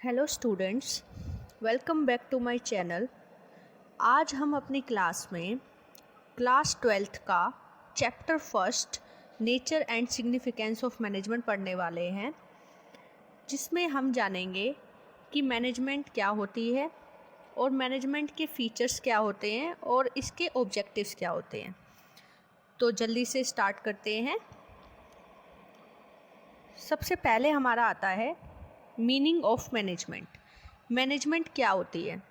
Hello students, welcome back to my channel. आज हम अपनी क्लास में क्लास 12th का chapter first nature and significance of management पढ़ने वाले हैं, जिसमें हम जानेंगे कि मैनेजमेंट क्या होती है और मैनेजमेंट के फीचर्स क्या होते हैं और इसके ऑब्जेक्टिव्स क्या होते हैं। तो जल्दी से स्टार्ट करते हैं। सबसे पहले हमारा आता है मीनिंग ऑफ मैनेजमेंट। मैनेजमेंट क्या होती है?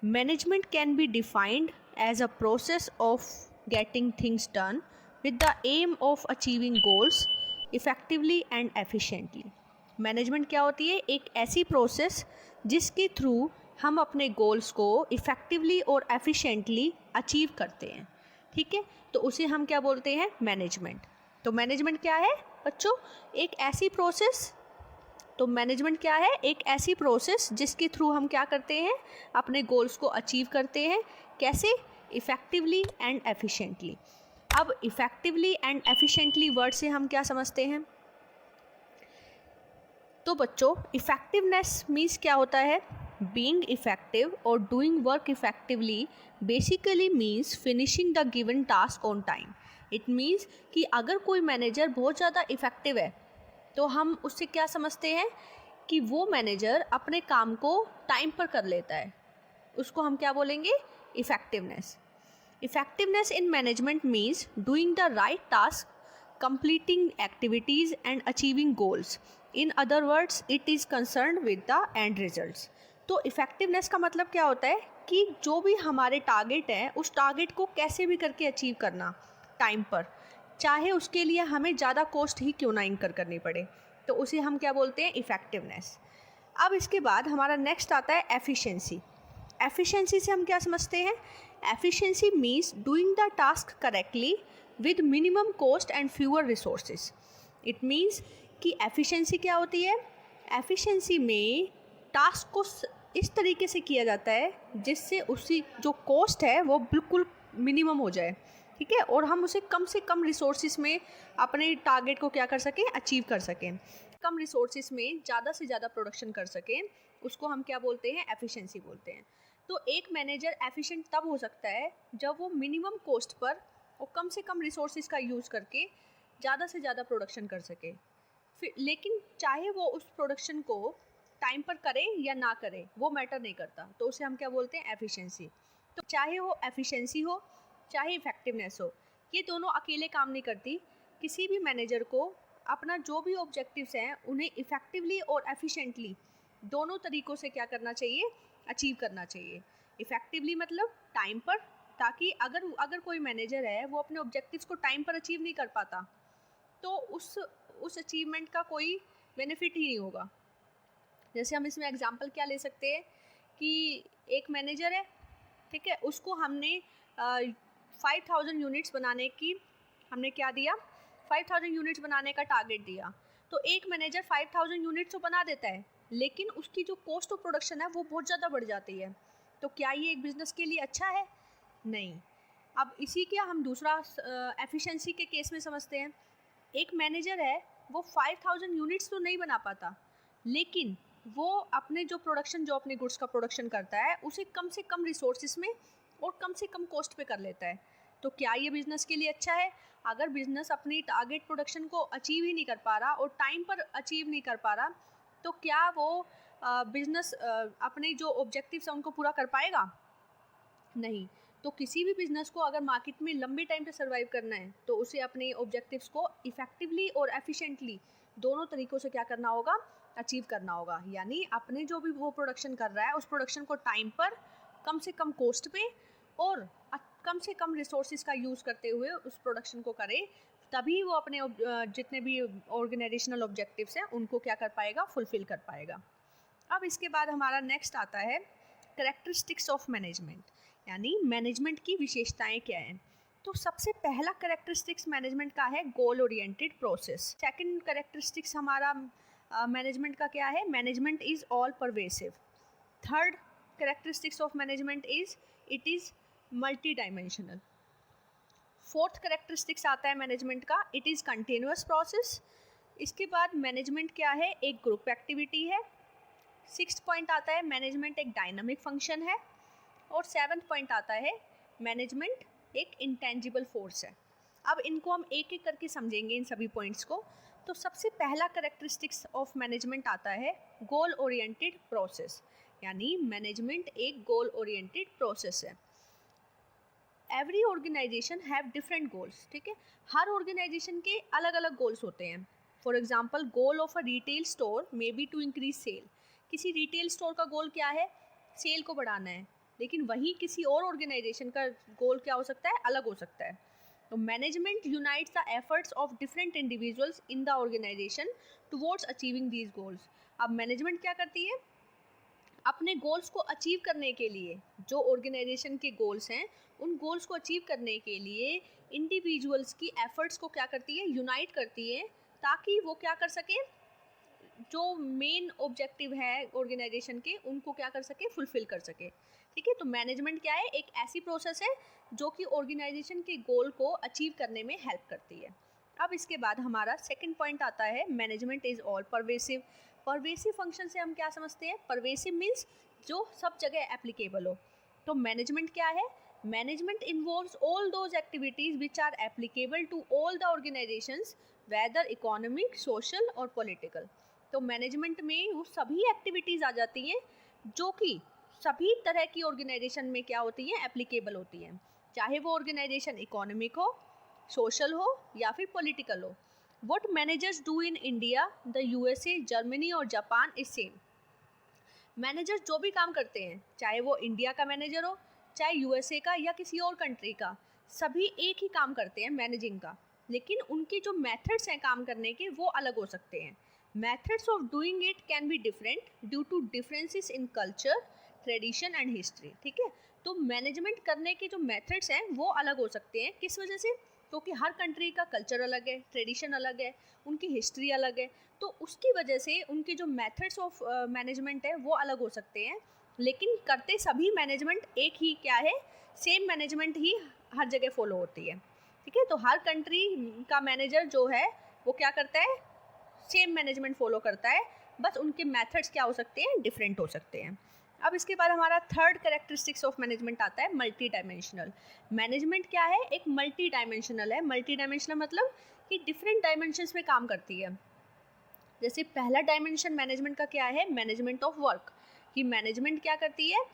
Management can be defined as a process of getting things done with the aim of achieving goals effectively and efficiently. Management क्या होती है? एक ऐसी प्रोसेस जिसके थ्रू हम अपने गोल्स को इफेक्टिवली और एफिशिएंटली अचीव करते हैं। ठीक है, तो उसे हम क्या बोलते हैं? मैनेजमेंट। तो मैनेजमेंट क्या है बच्चों? एक ऐसी प्रोसेस। तो मैनेजमेंट क्या है? एक ऐसी प्रोसेस जिसके थ्रू हम क्या करते हैं? अपने गोल्स को अचीव करते हैं। कैसे? Effectively and efficiently. अब इफ़ेक्टिवली एंड एफिशिएंटली वर्ड से हम क्या समझते हैं? तो बच्चों, इफ़ेक्टिवनेस मीन्स क्या होता है? बीइंग इफ़ेक्टिव और doing work effectively basically means finishing the given task on time. It means कि अगर कोई मैनेजर बहुत ज़्यादा इफ़ेक्टिव है तो हम उससे क्या समझते हैं कि वो मैनेजर अपने काम को टाइम पर कर लेता है। उसको हम क्या बोलेंगे? Effectiveness. Effectiveness in management means doing the right task, completing activities and achieving goals. In other words, it is concerned with the end results. तो इफ़ेक्टिवनेस का मतलब क्या होता है कि जो भी हमारे टारगेट है उस टारगेट को कैसे भी करके अचीव करना टाइम पर, चाहे उसके लिए हमें ज़्यादा कॉस्ट ही क्यों ना इंकर करनी पड़े। तो उसे हम क्या बोलते हैं? इफ़ेक्टिवनेस। अब इसके बाद हमारा नेक्स्ट आता है एफिशिएंसी। एफिशिएंसी से हम क्या समझते हैं? Efficiency means doing the task correctly with minimum cost and fewer resources. It means कि एफिशिएंसी क्या होती है? एफिशिएंसी में टास्क को इस तरीके से किया जाता है जिससे उसकी जो कॉस्ट है वो बिल्कुल मिनिमम हो जाए। ठीक है, और हम उसे कम से कम रिसोर्सेज में अपने टारगेट को क्या कर सकें? अचीव कर सकें। कम रिसोर्सेज में ज़्यादा से ज़्यादा प्रोडक्शन कर सकें, उसको हम क्या बोलते हैं? एफिशिएंसी बोलते हैं। तो एक मैनेजर एफिशिएंट तब हो सकता है जब वो मिनिमम कॉस्ट पर और कम से कम रिसोर्सेज का यूज़ करके ज़्यादा से ज़्यादा प्रोडक्शन कर सके। फिर लेकिन चाहे वो उस प्रोडक्शन को टाइम पर करे या ना करे वो मैटर नहीं करता, तो उसे हम क्या बोलते हैं? एफिशिएंसी। तो चाहे वो एफिशिएंसी हो चाहे इफ़ेक्टिवनेस हो, ये दोनों अकेले काम नहीं करती। किसी भी मैनेजर को अपना जो भी ऑब्जेक्टिव्स हैं उन्हें इफ़ेक्टिवली और एफिशिएंटली दोनों तरीक़ों से क्या करना चाहिए? अचीव करना चाहिए। इफ़ेक्टिवली मतलब टाइम पर, ताकि अगर कोई मैनेजर है वो अपने ऑब्जेक्टिव्स को टाइम पर अचीव नहीं कर पाता तो उस अचीवमेंट का कोई बेनिफिट ही नहीं होगा। जैसे हम इसमें एग्जांपल क्या ले सकते हैं कि एक मैनेजर है, ठीक है, उसको हमने 5000 यूनिट्स बनाने की हमने क्या दिया? 5000 यूनिट्स बनाने का टारगेट दिया। तो एक मैनेजर 5000 यूनिट्स तो बना देता है, लेकिन उसकी जो कॉस्ट ऑफ प्रोडक्शन है वो बहुत ज़्यादा बढ़ जाती है। तो क्या ये एक बिज़नेस के लिए अच्छा है? नहीं। अब इसी के हम दूसरा एफिशिएंसी के केस में समझते हैं। एक मैनेजर है, वो 5000 यूनिट्स तो नहीं बना पाता, लेकिन वो अपने जो अपने गुड्स का प्रोडक्शन करता है उसे कम से कम रिसोर्सेज में और कम से कम कॉस्ट पे कर लेता है। तो क्या ये बिज़नेस के लिए अच्छा है? अगर बिज़नेस अपनी टारगेट प्रोडक्शन को अचीव ही नहीं कर पा रहा और टाइम पर अचीव नहीं कर पा रहा, तो क्या वो बिज़नेस अपने जो ऑब्जेक्टिव्स हैं उनको पूरा कर पाएगा? नहीं। तो किसी भी बिज़नेस को अगर मार्केट में लंबे टाइम तक सर्वाइव करना है तो उसे अपने ऑब्जेक्टिव्स को इफ़ेक्टिवली और एफिशिएंटली दोनों तरीक़ों से क्या करना होगा? अचीव करना होगा। यानी अपने जो भी वो प्रोडक्शन कर रहा है उस प्रोडक्शन को टाइम पर, कम से कम कॉस्ट पे और कम से कम रिसोर्सेज का यूज़ करते हुए उस प्रोडक्शन को करे, तभी वो अपने जितने भी ऑर्गेनाइजेशनल ऑब्जेक्टिव्स हैं उनको क्या कर पाएगा? फुलफ़िल कर पाएगा। अब इसके बाद हमारा नेक्स्ट आता है कैरेक्टरिस्टिक्स ऑफ मैनेजमेंट, यानी मैनेजमेंट की विशेषताएं क्या हैं। तो सबसे पहला कैरेक्टरिस्टिक्स मैनेजमेंट का है goal oriented process. Second characteristics हमारा मैनेजमेंट का क्या है? Management is all pervasive. Third characteristics of management is it is multi dimensional. Fourth characteristics आता है मैनेजमेंट का, इट इज़ कंटिन्यूअस प्रोसेस। इसके बाद मैनेजमेंट क्या है? एक ग्रुप एक्टिविटी है। सिक्स्थ पॉइंट आता है मैनेजमेंट एक डायनामिक फंक्शन है, और सेवन्थ पॉइंट आता है मैनेजमेंट एक इंटेंजिबल फोर्स है। अब इनको हम एक एक करके समझेंगे इन सभी पॉइंट्स को। तो सबसे पहला कैरेक्टरिस्टिक्स ऑफ मैनेजमेंट आता है गोल ओरिएंटेड प्रोसेस, यानी मैनेजमेंट एक गोल ओरिएंटेड प्रोसेस है। Every organisation have different goals, ठीक है, हर ऑर्गेनाइजेशन के अलग अलग गोल्स होते हैं। For example goal of a retail store may be to increase sale, किसी रिटेल स्टोर का गोल क्या है, सेल को बढ़ाना है, लेकिन वहीं किसी और ऑर्गेनाइजेशन का गोल क्या हो सकता है, अलग हो सकता है। तो management unites the efforts of different individuals in the organisation towards achieving these goals. अब मैनेजमेंट क्या करती है, अपने गोल्स को अचीव करने के लिए, जो ऑर्गेनाइजेशन के गोल्स हैं उन गोल्स को अचीव करने के लिए इंडिविजुअल्स की एफर्ट्स को क्या करती है, यूनाइट करती है, ताकि वो क्या कर सके, जो मेन ऑब्जेक्टिव है ऑर्गेनाइजेशन के उनको क्या कर सके, फुलफिल कर सके। ठीक है, तो मैनेजमेंट क्या है, एक ऐसी प्रोसेस है जो कि ऑर्गेनाइजेशन के गोल को अचीव करने में हेल्प करती है। अब इसके बाद हमारा सेकंड पॉइंट आता है management is all pervasive. Pervasive function से हम क्या समझते हैं, परवेसिव मीन्स जो सब जगह एप्लीकेबल हो। तो मैनेजमेंट क्या है, management involves all those activities which are applicable to all the organisations whether economic, social और पॉलिटिकल। तो मैनेजमेंट में वो सभी एक्टिविटीज़ आ जाती हैं जो कि सभी तरह की ऑर्गेनाइजेशन में क्या होती हैं, एप्लीकेबल होती हैं, चाहे वो ऑर्गेनाइजेशन इकोनॉमिक हो, सोशल हो या फिर पॉलिटिकल हो। What managers do in India, the USA, Germany और जापान इज सेम। मैनेजर्स जो भी काम करते हैं, चाहे वो इंडिया का मैनेजर हो, चाहे यूएसए का या किसी और कंट्री का, सभी एक ही काम करते हैं मैनेजिंग का, लेकिन उनके जो मेथड्स हैं काम करने के वो अलग हो सकते हैं। Methods of doing it can be different due to differences in culture, tradition and history. ठीक है, तो मैनेजमेंट करने के जो मेथड्स हैं वो अलग हो सकते हैं। किस वजह से, क्योंकि हर कंट्री का कल्चर अलग है, ट्रेडिशन अलग है, उनकी हिस्ट्री अलग है, तो उसकी वजह से उनके जो मेथड्स ऑफ मैनेजमेंट है वो अलग हो सकते हैं, लेकिन करते सभी मैनेजमेंट एक ही क्या है, सेम मैनेजमेंट ही हर जगह फॉलो होती है। ठीक है, तो हर कंट्री का मैनेजर जो है वो क्या करता है, सेम मैनेजमेंट फॉलो करता है, बस उनके मेथड्स क्या हो सकते हैं, डिफरेंट हो सकते हैं। अब इसके बाद हमारा थर्ड कैरेक्टरिस्टिक्स ऑफ मैनेजमेंट आता है मल्टी डायमेंशनल। मैनेजमेंट क्या है, एक मल्टी डायमेंशनल है। मल्टी डायमेंशनल मतलब कि डिफरेंट डायमेंशंस में काम करती है। जैसे पहला डायमेंशन मैनेजमेंट का क्या है, मैनेजमेंट ऑफ वर्क, कि मैनेजमेंट क्या करती है,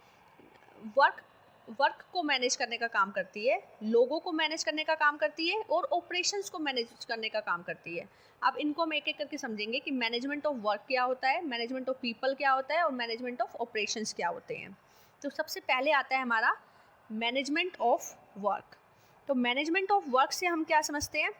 वर्क को मैनेज करने का काम करती है, लोगों को मैनेज करने का काम करती है और ऑपरेशंस को मैनेज करने का काम करती है। अब इनको हम एक एक करके समझेंगे कि मैनेजमेंट ऑफ वर्क क्या होता है, मैनेजमेंट ऑफ पीपल क्या होता है और मैनेजमेंट ऑफ ऑपरेशंस क्या होते हैं। तो सबसे पहले आता है हमारा मैनेजमेंट ऑफ वर्क। तो मैनेजमेंट ऑफ वर्क से हम क्या समझते हैं,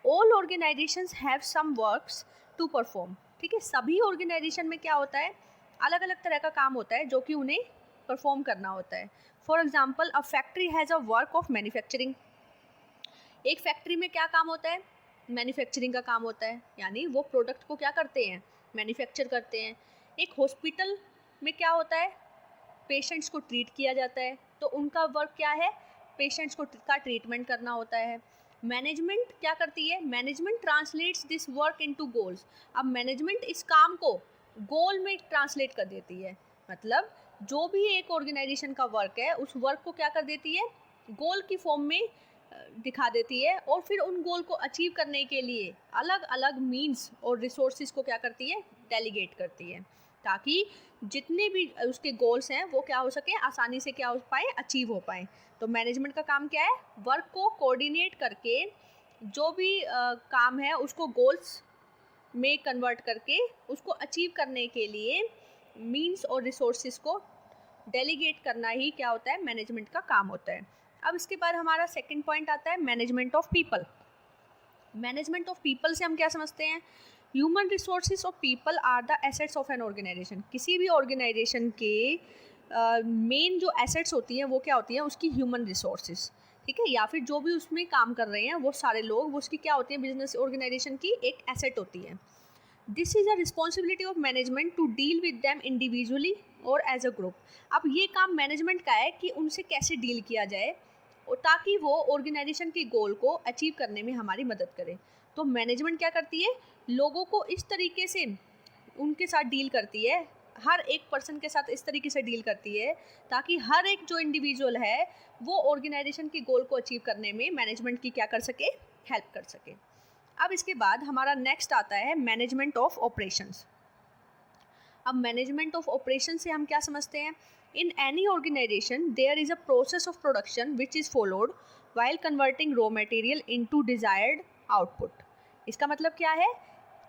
all organisations have some works to perform. ठीक है, सभी ऑर्गेनाइजेशन में क्या होता है, अलग अलग तरह का काम होता है जो कि उन्हें परफॉर्म करना होता है। For example a factory has a work of manufacturing. एक फैक्ट्री में क्या काम होता है, मैन्युफैक्चरिंग का काम होता है, यानी वो प्रोडक्ट को क्या करते हैं, मैन्युफैक्चर करते हैं। एक हॉस्पिटल में क्या होता है, पेशेंट्स को ट्रीट किया जाता है, तो उनका वर्क क्या है, पेशेंट्स को का ट्रीटमेंट करना होता है। मैनेजमेंट क्या करती है, management translates this work into goals. अब मैनेजमेंट इस काम को गोल में ट्रांसलेट कर देती है, मतलब जो भी एक ऑर्गेनाइजेशन का वर्क है उस वर्क को क्या कर देती है, गोल की फॉर्म में दिखा देती है, और फिर उन गोल को अचीव करने के लिए अलग अलग मीन्स और रिसोर्सेज को क्या करती है, डेलीगेट करती है, ताकि जितने भी उसके गोल्स हैं वो क्या हो सके, आसानी से क्या हो पाए, अचीव हो पाए। तो मैनेजमेंट का काम क्या है, वर्क को कोऑर्डिनेट करके जो भी काम है उसको गोल्स में कन्वर्ट करके उसको अचीव करने के लिए मीन्स और रिसोर्सेज को डेलीगेट करना ही क्या होता है, मैनेजमेंट का काम होता है। अब इसके बाद हमारा सेकंड पॉइंट आता है management of people. Management of people से हम क्या समझते हैं, human resources of people are the assets of an organisation. किसी भी ऑर्गेनाइजेशन के मेन जो एसेट्स होती हैं वो क्या होती हैं, उसकी ह्यूमन रिसोर्सेज। ठीक है, या फिर जो भी उसमें काम कर रहे हैं वो सारे लोग, वो उसकी क्या होती है, बिजनेस ऑर्गेनाइजेशन की एक एसेट होती है। This is a responsibility of management to deal with them individually और एज अ ग्रुप। अब ये काम मैनेजमेंट का है कि उनसे कैसे डील किया जाए और ताकि वो ऑर्गेनाइजेशन के गोल को अचीव करने में हमारी मदद करे। तो मैनेजमेंट क्या करती है, लोगों को इस तरीके से उनके साथ डील करती है हर एक पर्सन के साथ इस तरीके से डील करती है ताकि हर एक जो इंडिविजुअल है वो ऑर्गेनाइजेशन की गोल को अचीव करने में मैनेजमेंट की क्या कर सके, हेल्प कर सके। अब इसके बाद हमारा नेक्स्ट आता है मैनेजमेंट ऑफ ऑपरेशंस। अब मैनेजमेंट ऑफ ऑपरेशन से हम क्या समझते हैं? In any organisation there is a process of production which is followed while converting raw material into desired output. इसका मतलब क्या है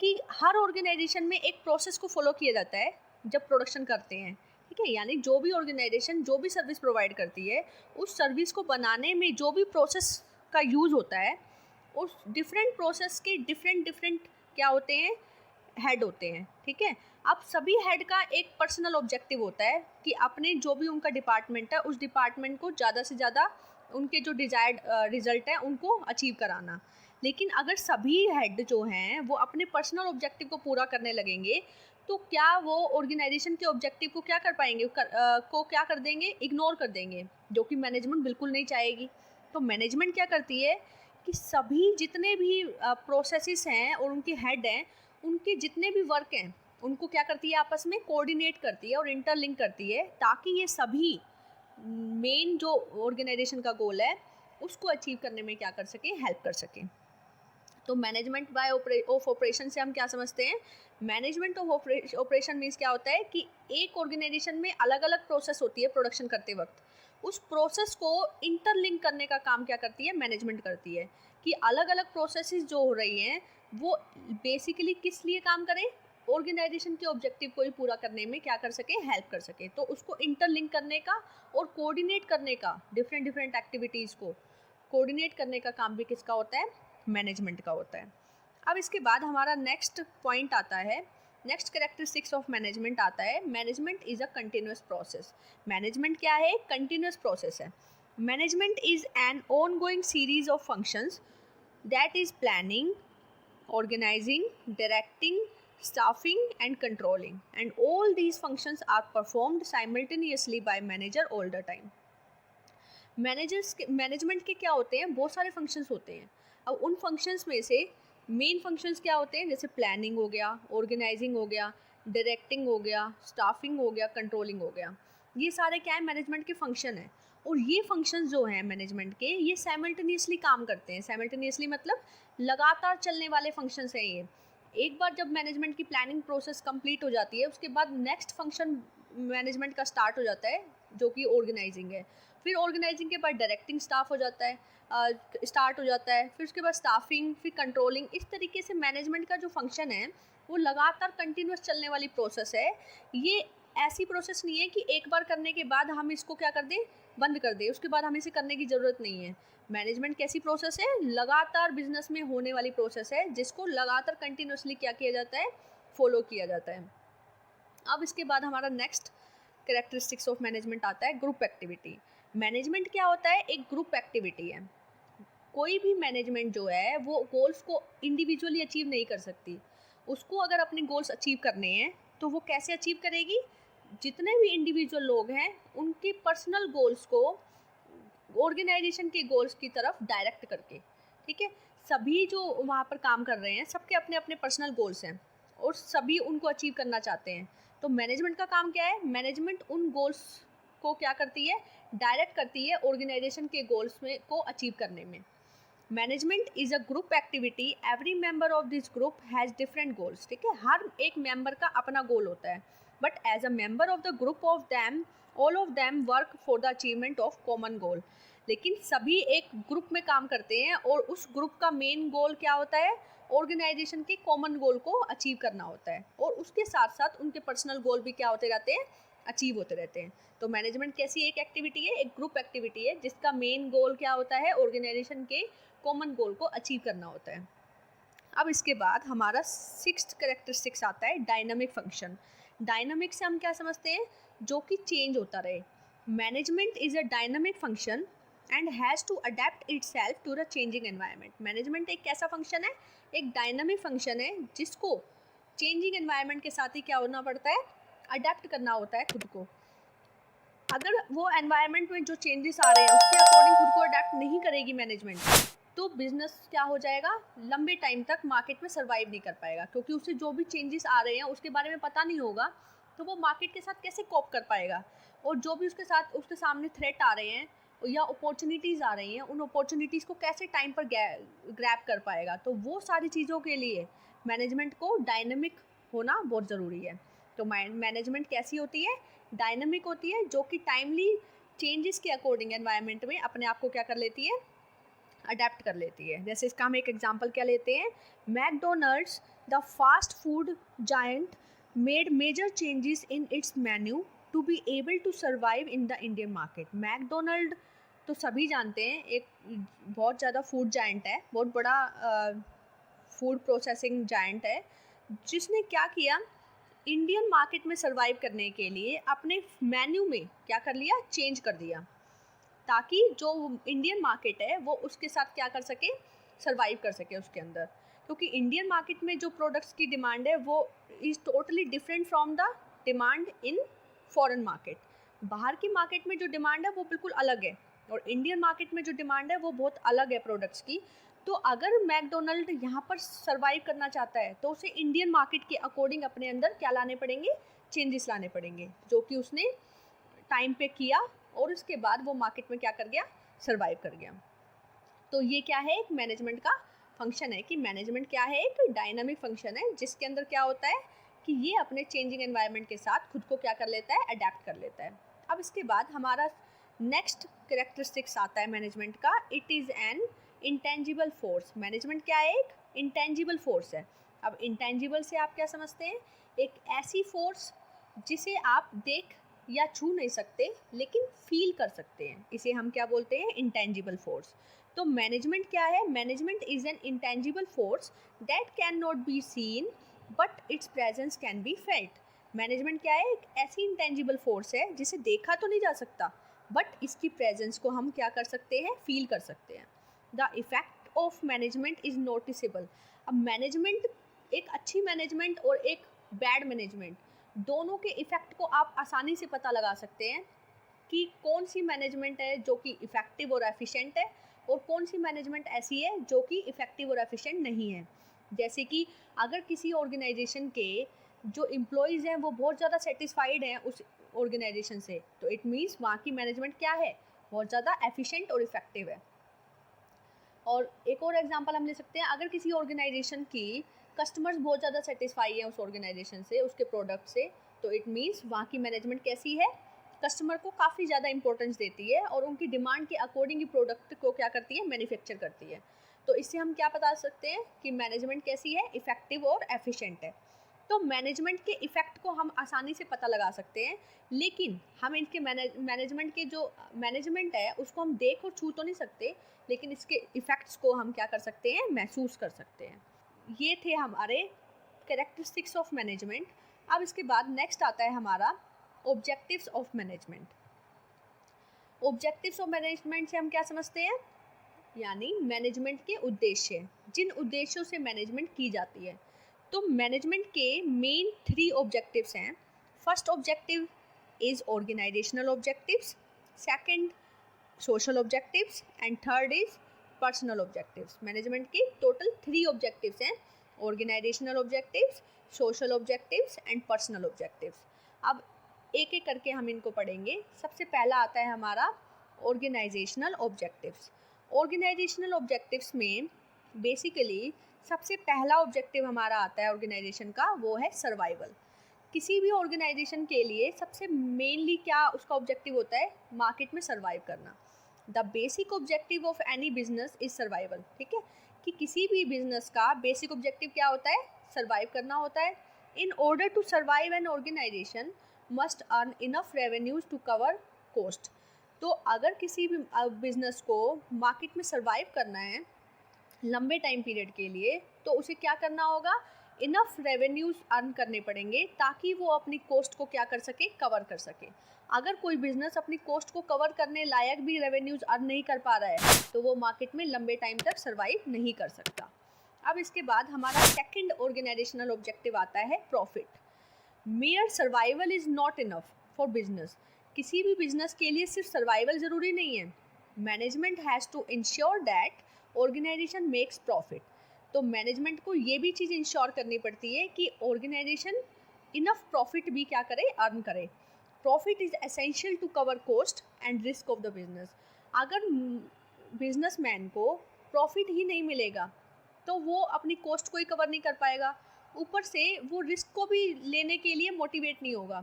कि हर ऑर्गेनाइजेशन में एक प्रोसेस को फॉलो किया जाता है जब प्रोडक्शन करते हैं, ठीक है। यानी जो भी ऑर्गेनाइजेशन जो भी सर्विस प्रोवाइड करती है, उस सर्विस को बनाने में जो भी प्रोसेस का यूज़ होता है, उस डिफरेंट प्रोसेस के डिफरेंट क्या होते हैं, हेड होते हैं, ठीक है। अब सभी हेड का एक पर्सनल ऑब्जेक्टिव होता है कि अपने जो भी उनका डिपार्टमेंट है उस डिपार्टमेंट को ज़्यादा से ज़्यादा उनके जो डिजायर्ड रिजल्ट है उनको अचीव कराना। लेकिन अगर सभी हेड जो हैं वो अपने पर्सनल ऑब्जेक्टिव को पूरा करने लगेंगे तो क्या वो ऑर्गेनाइजेशन के ऑब्जेक्टिव को क्या कर पाएंगे, को क्या कर देंगे, इग्नोर कर देंगे, जो कि मैनेजमेंट बिल्कुल नहीं चाहेगी। तो मैनेजमेंट क्या करती है कि सभी जितने भी प्रोसेसेस हैं और उनके हेड हैं, उनके जितने भी वर्क हैं उनको क्या करती है, आपस में कोऑर्डिनेट करती है और इंटरलिंक करती है ताकि ये सभी मेन जो ऑर्गेनाइजेशन का गोल है उसको अचीव करने में क्या कर सके, हेल्प कर सके। तो मैनेजमेंट बाय ऑफ ऑपरेशन से हम क्या समझते हैं? मैनेजमेंट ऑफ ऑपरेशन मीन्स क्या होता है कि एक ऑर्गेनाइजेशन में अलग अलग प्रोसेस होती है प्रोडक्शन करते वक्त, उस प्रोसेस को इंटरलिंक करने का काम क्या करती है, मैनेजमेंट करती है। कि अलग अलग प्रोसेसेस जो हो रही हैं वो बेसिकली किस लिए काम करें, ऑर्गेनाइजेशन के ऑब्जेक्टिव को ही पूरा करने में क्या कर सके, हेल्प कर सके। तो उसको इंटरलिंक करने का और कोऑर्डिनेट करने का, डिफरेंट एक्टिविटीज़ को कोऑर्डिनेट करने का काम भी किसका होता है, मैनेजमेंट का होता है। अब इसके बाद हमारा नेक्स्ट पॉइंट आता है, नेक्स्ट कैरेक्टरिस्टिक्स ऑफ मैनेजमेंट आता है, management is a continuous process. Management क्या है? कंटिन्यूस प्रोसेस है। Management is an on going series of functions that is planning, organizing, directing, staffing and controlling, and all these functions are performed simultaneously by manager all the time. Management के क्या होते हैं? बहुत सारे functions होते हैं। अब उन फंक्शंस में से मेन फंक्शंस क्या होते हैं? जैसे प्लानिंग हो गया, ऑर्गेनाइजिंग हो गया, डायरेक्टिंग हो गया, स्टाफिंग हो गया, कंट्रोलिंग हो गया। ये सारे क्या है? मैनेजमेंट के फंक्शन है। और ये फंक्शंस जो हैं मैनेजमेंट के, ये साइमल्टेनियसली काम करते हैं। साइमल्टेनियसली मतलब लगातार चलने वाले फंक्शंस हैं ये। एक बार जब मैनेजमेंट की प्लानिंग प्रोसेस कंप्लीट हो जाती है, उसके बाद नेक्स्ट फंक्शन मैनेजमेंट का स्टार्ट हो जाता है जो कि ऑर्गेनाइजिंग है। फिर ऑर्गेनाइजिंग के बाद डायरेक्टिंग स्टाफ हो जाता है, स्टार्ट हो जाता है। फिर उसके बाद स्टाफिंग, फिर कंट्रोलिंग। इस तरीके से मैनेजमेंट का जो फंक्शन है वो लगातार कंटिन्यूस चलने वाली प्रोसेस है। ये ऐसी प्रोसेस नहीं है कि एक बार करने के बाद हम इसको क्या कर दें, बंद कर दें, उसके बाद हमें इसे करने की ज़रूरत नहीं है। मैनेजमेंट कैसी प्रोसेस है? लगातार बिजनेस में होने वाली प्रोसेस है जिसको लगातार कंटिन्यूसली क्या किया जाता है, फॉलो किया जाता है। अब इसके बाद हमारा नेक्स्ट कैरेक्टरिस्टिक्स ऑफ मैनेजमेंट आता है ग्रुप एक्टिविटी। मैनेजमेंट क्या होता है? एक ग्रुप एक्टिविटी है। कोई भी मैनेजमेंट जो है वो गोल्स को इंडिविजुअली अचीव नहीं कर सकती। उसको अगर अपने गोल्स अचीव करने हैं तो वो कैसे अचीव करेगी? जितने भी इंडिविजुअल लोग हैं उनके पर्सनल गोल्स को ऑर्गेनाइजेशन के गोल्स की तरफ डायरेक्ट करके, ठीक है। सभी जो वहाँ पर काम कर रहे हैं सबके अपने अपने पर्सनल गोल्स हैं और सभी उनको अचीव करना चाहते हैं। तो मैनेजमेंट का काम क्या है? मैनेजमेंट उन गोल्स को क्या करती है, डायरेक्ट करती है ऑर्गेनाइजेशन के गोल्स में को अचीव करने में। Management is a group activity, every member of this group has different goals, ठीक है। हर एक मेंबर का अपना गोल होता है, but as a member of the group of them all of them work for the achievement of common goal. लेकिन सभी एक ग्रुप में काम करते हैं और उस ग्रुप का मेन गोल क्या होता है, ऑर्गेनाइजेशन के कॉमन गोल को अचीव करना होता है। और उसके साथ साथ उनके पर्सनल गोल भी क्या होते रहते हैं, अचीव होते रहते हैं। तो मैनेजमेंट कैसी एक एक्टिविटी है? एक ग्रुप एक्टिविटी है जिसका मेन गोल क्या होता है, ऑर्गेनाइजेशन के कॉमन गोल को अचीव करना होता है। अब इसके बाद हमारा सिक्स्थ कैरेक्टरिस्टिक्स आता है डायनामिक फंक्शन। डायनामिक से हम क्या समझते हैं? जो कि चेंज होता रहे। Management is a dynamic function and has to adapt itself to the changing environment. Management एक कैसा फंक्शन है? एक डायनामिक फंक्शन है जिसको चेंजिंग एनवायरनमेंट के साथ ही क्या होना पड़ता है, अडेप्ट करना होता है खुद को। अगर वो एनवायरनमेंट में जो चेंजेस आ रहे हैं उसके अकॉर्डिंग खुद को अडेप्ट नहीं करेगी मैनेजमेंट, तो बिजनेस क्या हो जाएगा, लंबे टाइम तक मार्केट में सर्वाइव नहीं कर पाएगा, क्योंकि उसे जो भी चेंजेस आ रहे हैं उसके बारे में पता नहीं होगा तो वो मार्केट के साथ कैसे कोप कर पाएगा, और जो भी उसके सामने थ्रेट आ रहे हैं या अपॉर्चुनिटीज़ आ रही हैं, उन अपॉर्चुनिटीज़ को कैसे टाइम पर ग्रैब कर पाएगा। तो वो सारी चीज़ों के लिए मैनेजमेंट को डायनेमिक होना बहुत ज़रूरी है। तो मैनेजमेंट कैसी होती है, डायनेमिक होती है, जो कि टाइमली चेंजेस के अकॉर्डिंग एनवायरनमेंट में अपने आप को क्या कर लेती है, अडेप्ट कर लेती है। जैसे इसका हम एक एग्जांपल क्या लेते हैं, McDonald's the fast food giant made major changes in its menu to be able to survive in the Indian market. McDonald तो सभी जानते हैं, एक बहुत ज़्यादा फूड जायंट है, बहुत बड़ा फूड प्रोसेसिंग जायंट है, जिसने क्या किया, इंडियन मार्केट में सर्वाइव करने के लिए अपने मेन्यू में क्या कर लिया, चेंज कर दिया, ताकि जो इंडियन मार्केट है वो उसके साथ क्या कर सके, सर्वाइव कर सके उसके अंदर। क्योंकि इंडियन मार्केट में जो प्रोडक्ट्स की डिमांड है वो is totally different from the demand in foreign market. बाहर की मार्केट में जो डिमांड है वो बिल्कुल अलग है, और इंडियन मार्केट में जो डिमांड है वो बहुत अलग है प्रोडक्ट्स की। तो अगर मैकडोनल्ड यहाँ पर सर्वाइव करना चाहता है तो उसे इंडियन मार्केट के अकॉर्डिंग अपने अंदर क्या लाने पड़ेंगे, चेंजेस लाने पड़ेंगे, जो कि उसने टाइम पे किया, और उसके बाद वो मार्केट में क्या कर गया, सर्वाइव कर गया। तो ये क्या है, एक मैनेजमेंट का फंक्शन है कि मैनेजमेंट क्या है, एक डायनामिक फंक्शन है, जिसके अंदर क्या होता है कि ये अपने चेंजिंग एनवायरनमेंट के साथ खुद को क्या कर लेता है, अडेप्ट कर लेता है। अब इसके बाद हमारा नेक्स्ट कैरेक्टरिस्टिक्स आता है मैनेजमेंट का, it is an intangible force. Management क्या है, एक इंटेंजिबल फोर्स है। अब इंटेंजिबल से आप क्या समझते हैं, एक ऐसी फोर्स जिसे आप देख या छू नहीं सकते लेकिन फील कर सकते हैं, इसे हम क्या बोलते हैं, इंटेंजिबल फोर्स। तो मैनेजमेंट क्या है, management is an intangible force that can not be seen but it's presence can be felt. Management क्या है, एक ऐसी इंटेंजिबल फोर्स है जिसे देखा तो नहीं जा सकता, बट इसकी प्रेजेंस को हम क्या कर सकते हैं, फील कर सकते हैं। The effect of management is noticeable. अब मैनेजमेंट, एक अच्छी मैनेजमेंट और एक बैड मैनेजमेंट, दोनों के इफ़ेक्ट को आप आसानी से पता लगा सकते हैं कि कौन सी मैनेजमेंट है जो कि इफ़ेक्टिव और एफिशिएंट है, और कौन सी मैनेजमेंट ऐसी है जो कि इफ़ेक्टिव और एफिशिएंट नहीं है। जैसे कि अगर किसी ऑर्गेनाइजेशन के जो एम्प्लॉयज़ हैं वो बहुत ज़्यादा सेटिस्फाइड हैं उस ऑर्गेनाइजेशन से, तो इट मीन्स वहाँ की मैनेजमेंट क्या है, बहुत ज़्यादा एफिशिएंट और इफ़ेक्टिव है। और एक और एग्जांपल हम ले सकते हैं, अगर किसी ऑर्गेनाइजेशन की कस्टमर्स बहुत ज़्यादा सेटिस्फाई है उस ऑर्गेनाइजेशन से, उसके प्रोडक्ट से, तो इट मीन्स वहाँ की मैनेजमेंट कैसी है, कस्टमर को काफ़ी ज़्यादा इंपॉर्टेंस देती है और उनकी डिमांड के अकॉर्डिंग ही प्रोडक्ट को क्या करती है, मैन्युफैक्चर करती है। तो इससे हम क्या बता सकते हैं कि मैनेजमेंट कैसी है, इफ़ेक्टिव और एफिशिएंट है। तो मैनेजमेंट के इफ़ेक्ट को हम आसानी से पता लगा सकते हैं, लेकिन हम इनके मैनेजमेंट के जो मैनेजमेंट है उसको हम देख और छू तो नहीं सकते, लेकिन इसके इफ़ेक्ट्स को हम क्या कर सकते हैं, महसूस कर सकते हैं। ये थे हमारे कैरेक्टरिस्टिक्स ऑफ मैनेजमेंट। अब इसके बाद नेक्स्ट आता है हमारा objectives of management. Objectives of management से हम क्या समझते हैं, यानी मैनेजमेंट के उद्देश्य, जिन उद्देश्यों से मैनेजमेंट की जाती है। तो मैनेजमेंट के मेन 3 ऑब्जेक्टिव्स हैं। First objective is organisational objectives, second social objectives and third is personal objectives. Management के टोटल 3 ऑब्जेक्टिव्स हैं, organisational objectives, social objectives and personal objectives. अब एक एक करके हम इनको पढ़ेंगे। सबसे पहला आता है हमारा ऑर्गेनाइजेशनल ऑब्जेक्टिव्स। ऑर्गेनाइजेशनल ऑब्जेक्टिव्स में बेसिकली सबसे पहला ऑब्जेक्टिव हमारा आता है ऑर्गेनाइजेशन का, वो है सर्वाइवल। किसी भी ऑर्गेनाइजेशन के लिए सबसे मेनली क्या उसका ऑब्जेक्टिव होता है, मार्केट में सर्वाइव करना। The basic objective of any business is survival. ठीक है, कि किसी भी बिजनेस का बेसिक ऑब्जेक्टिव क्या होता है, सर्वाइव करना होता है। In order to survive an organisation must earn enough revenues to cover cost. तो अगर किसी भी बिजनेस को मार्केट में सर्वाइव करना है लंबे टाइम पीरियड के लिए, तो उसे क्या करना होगा, इनफ रेवेन्यूज अर्न करने पड़ेंगे ताकि वो अपनी कॉस्ट को क्या कर सके, कवर कर सके। अगर कोई बिजनेस अपनी कॉस्ट को कवर करने लायक भी रेवेन्यूज अर्न नहीं कर पा रहा है तो वो मार्केट में लंबे टाइम तक सर्वाइव नहीं कर सकता। अब इसके बाद हमारा सेकंड ऑर्गेनाइजेशनल ऑब्जेक्टिव आता है profit. Mayor survival is not enough for business. किसी भी बिजनेस के लिए सिर्फ सर्वाइवल ज़रूरी नहीं है, management has to ensure that organisation makes profit. तो मैनेजमेंट को ये भी चीज़ इंश्योर करनी पड़ती है कि ऑर्गेनाइजेशन इनफ प्रॉफिट भी क्या करे, अर्न करे। Profit is essential to cover cost and risk of the business. अगर बिजनेसमैन को प्रॉफिट ही नहीं मिलेगा तो वो अपनी कॉस्ट को ही कवर नहीं कर पाएगा, ऊपर से वो रिस्क को भी लेने के लिए मोटिवेट नहीं होगा।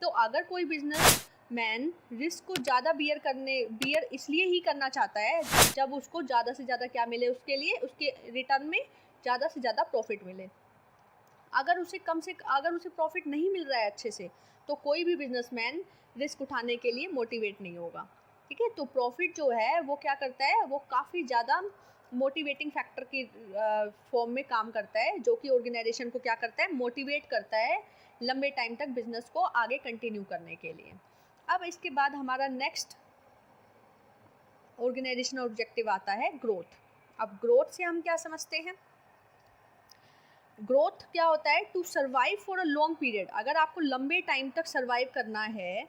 तो अगर कोई बिजनेस मैन रिस्क को ज़्यादा बियर इसलिए ही करना चाहता है जब उसको ज़्यादा से ज़्यादा क्या मिले, उसके लिए उसके रिटर्न में ज़्यादा से ज़्यादा प्रॉफिट मिले। अगर उसे प्रॉफिट नहीं मिल रहा है अच्छे से, तो कोई भी बिजनेसमैन रिस्क उठाने के लिए मोटिवेट नहीं होगा। ठीक है, तो प्रॉफिट जो है वो क्या करता है, वो काफ़ी ज़्यादा मोटिवेटिंग फैक्टर की फॉर्म में काम करता है, जो कि ऑर्गेनाइजेशन को क्या करता है, मोटिवेट करता है लंबे टाइम तक बिजनेस को आगे कंटिन्यू करने के लिए। अब इसके बाद हमारा नेक्स्ट ऑर्गेनाइजेशनल ऑब्जेक्टिव आता है ग्रोथ। अब ग्रोथ से हम क्या समझते हैं, ग्रोथ क्या होता है, to survive for a long period. अगर आपको लंबे टाइम तक सर्वाइव करना है,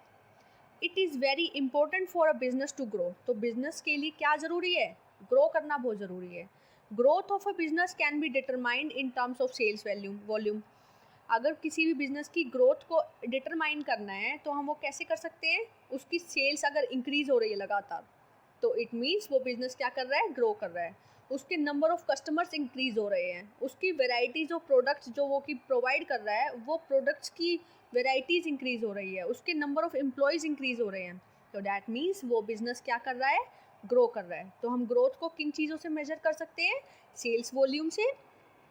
it is very important for a business to grow. तो बिजनेस के लिए क्या ज़रूरी है, ग्रो करना बहुत ज़रूरी है। Growth of a business can be determined in terms of sales volume. अगर किसी भी बिजनेस की ग्रोथ को डिटरमाइन करना है तो हम वो कैसे कर सकते हैं, उसकी सेल्स अगर इंक्रीज हो रही है लगातार, तो इट मीन्स वो बिजनेस क्या कर रहा है, ग्रो कर रहा है। उसके नंबर ऑफ कस्टमर्स इंक्रीज हो रहे हैं, उसकी वेराइटीज़ ऑफ प्रोडक्ट्स जो वो की प्रोवाइड कर रहा है, वो प्रोडक्ट्स की वेराइटीज़ इंक्रीज हो रही है, उसके नंबर ऑफ एम्प्लॉयज़ इंक्रीज हो रहे हैं। तो डैट मीन्स वो बिजनेस क्या कर रहा है, ग्रो कर रहा है। तो हम ग्रोथ को किन चीज़ों से मेजर कर सकते हैं, सेल्स वॉल्यूम से,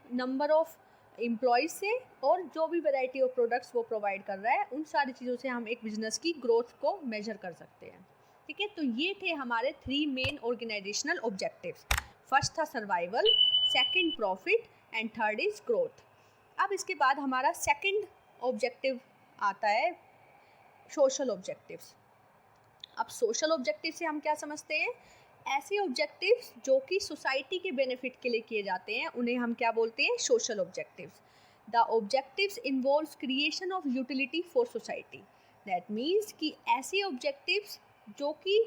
नंबर ऑफ एम्प्लॉयज़ से, और जो भी वैरायटी ऑफ प्रोडक्ट्स वो प्रोवाइड कर रहा है, उन सारी चीज़ों से हम एक बिजनेस की ग्रोथ को मेजर कर सकते हैं। ठीक है, तो ये थे हमारे 3 मेन ऑर्गेनाइजेशनल ऑब्जेक्टिव्स। फर्स्ट था survival, second profit and third is growth. अब इसके बाद हमारा सेकंड ऑब्जेक्टिव आता है सोशल ऑब्जेक्टिव्स। अब सोशल ऑब्जेक्टिव से हम क्या समझते हैं, ऐसे ऑब्जेक्टिव्स जो कि सोसाइटी के बेनिफिट के लिए किए जाते हैं, उन्हें हम क्या बोलते हैं, social objectives. The objectives involves creation of utility for society. That means कि ऐसे ऑब्जेक्टिव्स जो कि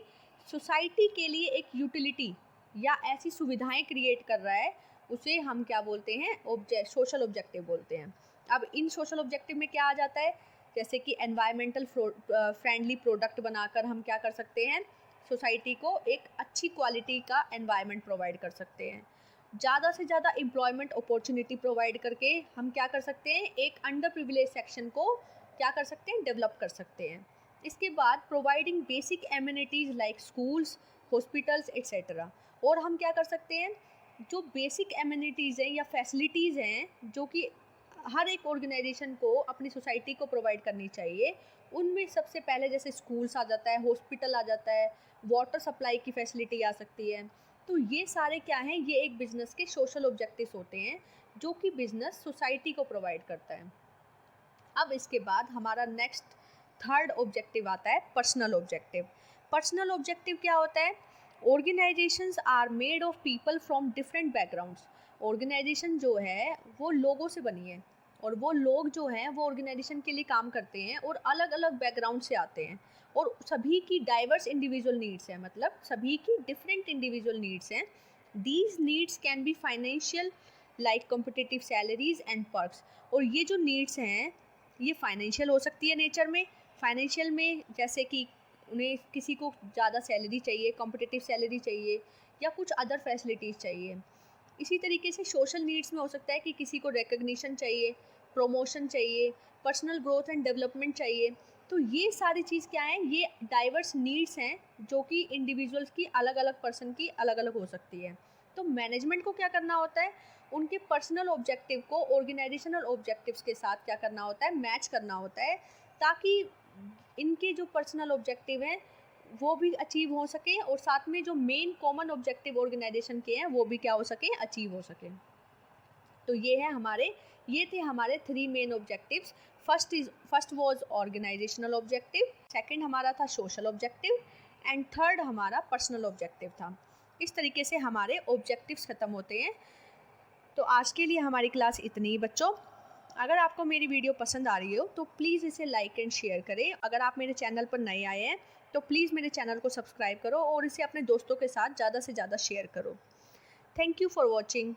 सोसाइटी के लिए एक यूटिलिटी या ऐसी सुविधाएं क्रिएट कर रहा है, उसे हम क्या बोलते हैं, सोशल ऑब्जेक्टिव बोलते हैं। अब इन सोशल ऑब्जेक्टिव में क्या आ जाता है, जैसे कि एनवायरमेंटल फ्रेंडली प्रोडक्ट बनाकर हम क्या कर सकते हैं, सोसाइटी को एक अच्छी क्वालिटी का एनवायरनमेंट प्रोवाइड कर सकते हैं। ज़्यादा से ज़्यादा एम्प्लॉयमेंट अपॉर्चुनिटी प्रोवाइड करके हम क्या कर सकते हैं, एक अंडर प्रिविलेज सेक्शन को क्या कर सकते हैं, डेवलप कर सकते हैं। इसके बाद providing basic amenities like schools, hospitals etcetera. और हम क्या कर सकते हैं, जो बेसिक एमिनिटीज़ हैं या फैसिलिटीज़ हैं जो कि हर एक ऑर्गेनाइजेशन को अपनी सोसाइटी को प्रोवाइड करनी चाहिए, उनमें सबसे पहले जैसे स्कूल्स आ जाता है, हॉस्पिटल आ जाता है, वाटर सप्लाई की फैसिलिटी आ सकती है। तो ये सारे क्या हैं, ये एक बिज़नेस के सोशल ऑब्जेक्टिव्स होते हैं जो कि बिज़नेस सोसाइटी को प्रोवाइड करता है। अब इसके बाद हमारा नेक्स्ट थर्ड ऑब्जेक्टिव आता है पर्सनल ऑब्जेक्टिव। पर्सनल ऑब्जेक्टिव क्या होता है, organisations are made of people from different backgrounds. Organisation जो है वो लोगों से बनी है, और वो लोग जो हैं वो ऑर्गेनाइजेशन के लिए काम करते हैं और अलग अलग बैकग्राउंड से आते हैं, और सभी की डाइवर्स इंडिविजुअल नीड्स हैं, मतलब सभी की डिफरेंट इंडिविजुअल नीड्स हैं। These needs can be financial like competitive salaries and perks. और ये जो नीड्स हैं ये फाइनेंशियल हो सकती है नेचर में, फाइनेंशियल में जैसे कि उन्हें किसी को ज़्यादा सैलरी चाहिए, कॉम्पिटिटिव सैलरी चाहिए, या कुछ अदर फैसिलिटीज़ चाहिए। इसी तरीके से सोशल नीड्स में हो सकता है कि किसी को रिकग्निशन चाहिए, प्रमोशन चाहिए, पर्सनल ग्रोथ एंड डेवलपमेंट चाहिए। तो ये सारी चीज़ क्या है, ये डाइवर्स नीड्स हैं जो कि इंडिविजुअल्स की अलग अलग पर्सन की अलग अलग हो सकती है। तो मैनेजमेंट को क्या करना होता है, उनके पर्सनल ऑब्जेक्टिव को ऑर्गेनाइजेशनल ऑब्जेक्टिव्स के साथ क्या करना होता है, मैच करना होता है, ताकि इनके जो पर्सनल ऑब्जेक्टिव हैं वो भी अचीव हो सके, और साथ में जो मेन कॉमन ऑब्जेक्टिव ऑर्गेनाइजेशन के हैं वो भी क्या हो सके, अचीव हो सके। तो ये थे हमारे 3 main objectives. First was organisational objective, second हमारा था सोशल ऑब्जेक्टिव, एंड थर्ड हमारा पर्सनल ऑब्जेक्टिव था। इस तरीके से हमारे ऑब्जेक्टिव्स ख़त्म होते हैं। तो आज के लिए हमारी क्लास इतनी ही बच्चों। अगर आपको मेरी वीडियो पसंद आ रही हो तो प्लीज़ इसे लाइक एंड शेयर करें। अगर आप मेरे चैनल पर नए आए हैं तो प्लीज़ मेरे चैनल को सब्सक्राइब करो और इसे अपने दोस्तों के साथ ज़्यादा से ज़्यादा शेयर करो। Thank you for watching.